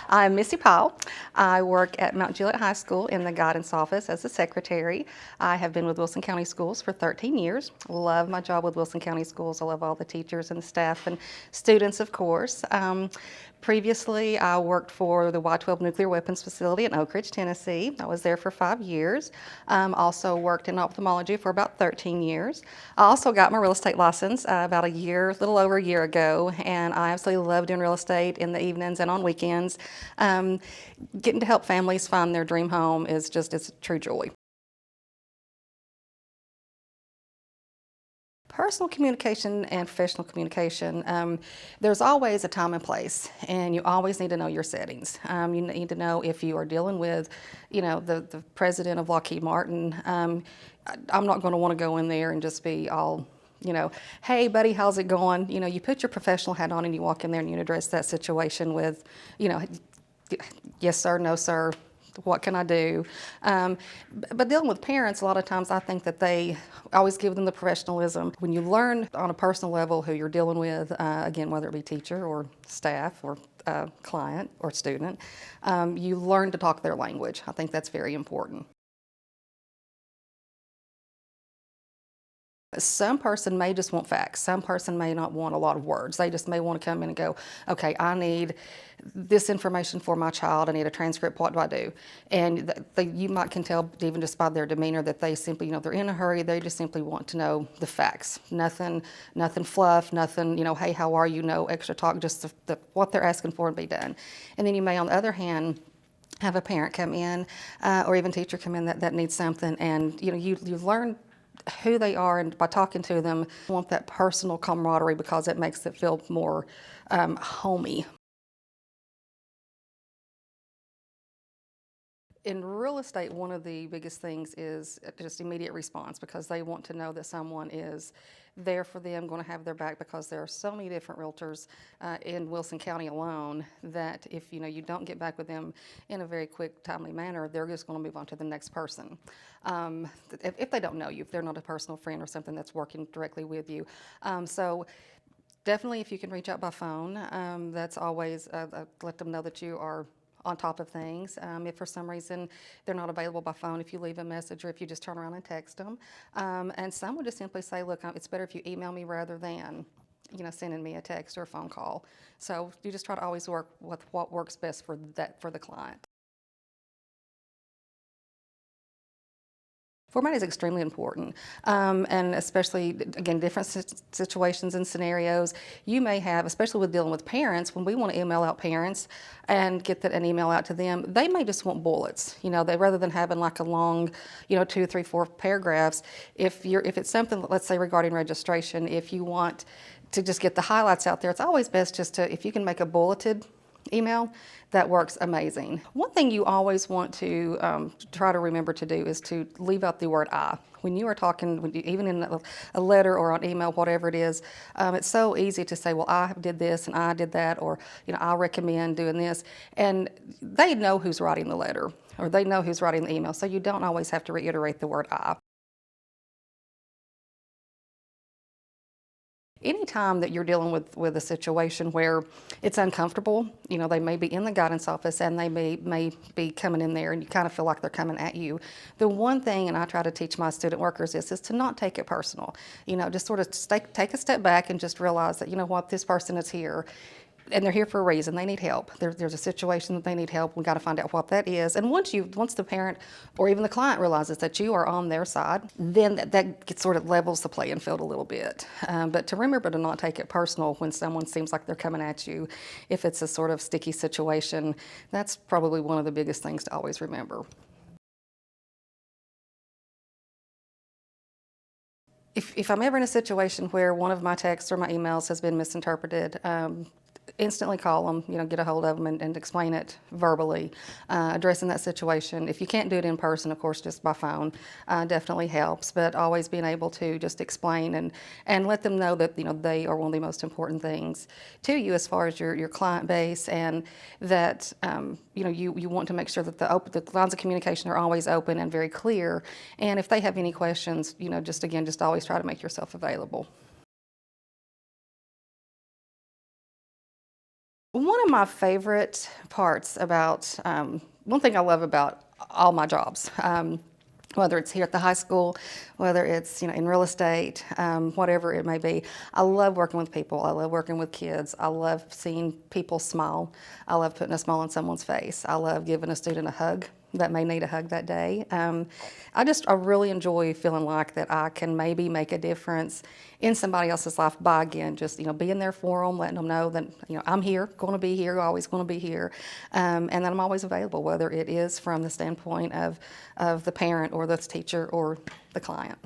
I'm Missy Pyle. I work at Mount Juliet High School in the guidance office as a secretary. I have been with Wilson County Schools for 13 years. Love my job with Wilson County Schools. I love all the teachers and the staff and students, of course. Previously, I worked for the Y-12 Nuclear Weapons Facility in Oak Ridge, Tennessee. I was there for 5 years. Also worked in ophthalmology for about 13 years. I also got my real estate license about a little over a year ago, and I absolutely love doing real estate in the evenings and on weekends. Getting to help families find their dream home it's a true joy. Personal communication and professional communication, there's always a time and place, and you always need to know your settings. You need to know if you are dealing with, the president of Lockheed Martin. I'm not going to want to go in there and just be all, hey, buddy, how's it going? You put your professional hat on and you walk in there and you address that situation with, yes, sir, no, sir. What can I do? But dealing with parents, a lot of times I think that they always give them the professionalism. When you learn on a personal level who you're dealing with, again, whether it be teacher or staff or client or student, you learn to talk their language. I think that's very important. Some person may just want facts. Some person may not want a lot of words. They just may want to come in and go, okay, I need this information for my child. I need a transcript. What do I do? And you might can tell even just by their demeanor that they simply, they're in a hurry. They just simply want to know the facts. Nothing fluff, nothing, hey, how are you? No extra talk, just what they're asking for and be done. And then you may, on the other hand, have a parent come in or even teacher come in that needs something, and you learn who they are, and by talking to them, I want that personal camaraderie because it makes it feel more homey. In real estate, one of the biggest things is just immediate response, because they want to know that someone is there for them, going to have their back, because there are so many different realtors in Wilson County alone that if you don't get back with them in a very quick, timely manner, they're just going to move on to the next person. If they don't know you, if they're not a personal friend or something that's working directly with you. So definitely, if you can reach out by phone, that's always let them know that you are on top of things. If for some reason they're not available by phone, if you leave a message or if you just turn around and text them. And some would just simply say, look, it's better if you email me rather than sending me a text or a phone call. So you just try to always work with what works best for the client. Format is extremely important, and especially, again, different situations and scenarios. You may have, especially with dealing with parents, when we want to email out parents and get an email out to them, they may just want bullets. They rather than having like a long, 2, 3, 4 paragraphs. If it's something, let's say regarding registration, if you want to just get the highlights out there, it's always best just if you can make a bulleted email, that works amazing. One thing you always want to try to remember to do is to leave out the word I. When you are talking, even in a letter or on email, whatever it is, it's so easy to say, well, I did this and I did that, or I recommend doing this. And they know who's writing the letter, or they know who's writing the email, so you don't always have to reiterate the word I. Anytime that you're dealing with a situation where it's uncomfortable, they may be in the guidance office and they may be coming in there and you kind of feel like they're coming at you. The one thing, and I try to teach my student workers, is to not take it personal. Just sort of take a step back and just realize that, what, this person is here. And they're here for a reason. They need help. There's a situation that they need help. We got to find out what that is. And once the parent or even the client realizes that you are on their side, then that sort of levels the playing field a little bit. But to remember to not take it personal when someone seems like they're coming at you, if it's a sort of sticky situation, that's probably one of the biggest things to always remember. If I'm ever in a situation where one of my texts or my emails has been misinterpreted, instantly call them, get a hold of them and explain it verbally, addressing that situation. If you can't do it in person, of course, just by phone definitely helps, but always being able to just explain and let them know that, they are one of the most important things to you as far as your client base, and that, you want to make sure that the lines of communication are always open and very clear. And if they have any questions, just always try to make yourself available. One of my favorite parts about, one thing I love about all my jobs, whether it's here at the high school, whether it's in real estate, whatever it may be, I love working with people. I love working with kids. I love seeing people smile. I love putting a smile on someone's face. I love giving a student a hug that may need a hug that day. I really enjoy feeling like that I can maybe make a difference in somebody else's life by, again, just being there for them, letting them know that I'm here, going to be here, always going to be here, and that I'm always available, whether it is from the standpoint of the parent or the teacher or the client.